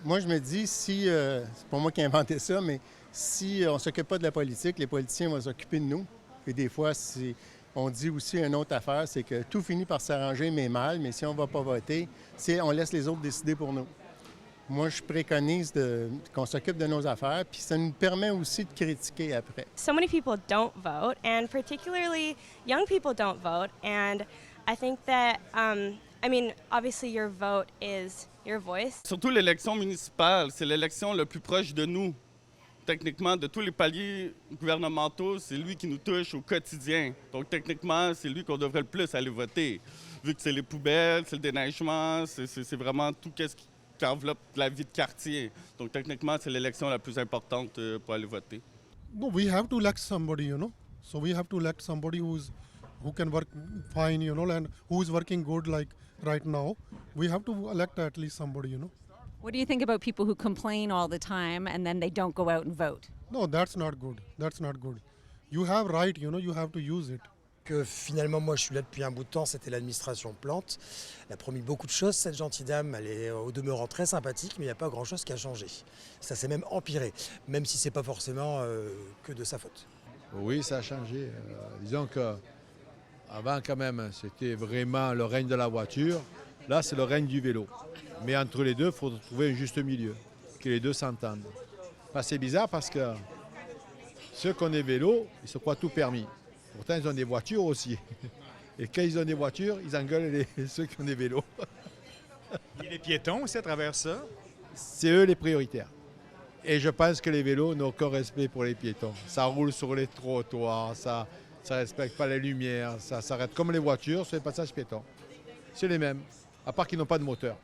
Moi, je me dis, si, c'est pas moi qui ai inventé ça, mais si on ne s'occupe pas de la politique, les politiciens vont s'occuper de nous. Et des fois, on dit aussi une autre affaire, c'est que tout finit par s'arranger, mais mal. Mais si on ne va pas voter, on laisse les autres décider pour nous. Moi, je préconise qu'on s'occupe de nos affaires, puis ça nous permet aussi de critiquer après. So many people don't vote, and particularly young people don't vote. And I think that, obviously your vote is your voice. Surtout l'élection municipale, c'est l'élection le plus proche de nous. Techniquement, de tous les paliers gouvernementaux, c'est lui qui nous touche au quotidien. Donc, techniquement, c'est lui qu'on devrait le plus aller voter. Vu que c'est les poubelles, c'est le déneigement, c'est vraiment tout ce qui enveloppe la vie de quartier. Donc, techniquement, c'est l'élection la plus importante pour aller voter. No, we have to elect somebody, So we have to elect somebody who can work fine, and who is working good like right now. We have to elect at least somebody, What do you think about people who complain all the time and then they don't go out and vote? No, that's not good. That's not good. You have right, you have to use it. Que finalement, moi, je suis là depuis un bout de temps, c'était l'administration Plante. Elle a promis beaucoup de choses, cette gentille dame. Elle est au demeurant très sympathique, mais il n'y a pas grand-chose qui a changé. Ça s'est même empiré, même si ce n'est pas forcément que de sa faute. Oui, ça a changé. Disons qu'avant, quand même, c'était vraiment le règne de la voiture. Là, c'est le règne du vélo. Mais entre les deux, il faut trouver un juste milieu, que les deux s'entendent. C'est bizarre parce que ceux qui ont des vélos, ils se croient tout permis. Pourtant, ils ont des voitures aussi. Et quand ils ont des voitures, ils engueulent ceux qui ont des vélos. Et les piétons aussi à travers ça? C'est eux les prioritaires. Et je pense que les vélos n'ont aucun respect pour les piétons. Ça roule sur les trottoirs, ça ne respecte pas les lumières, ça s'arrête comme les voitures sur les passages piétons. C'est les mêmes, à part qu'ils n'ont pas de moteur.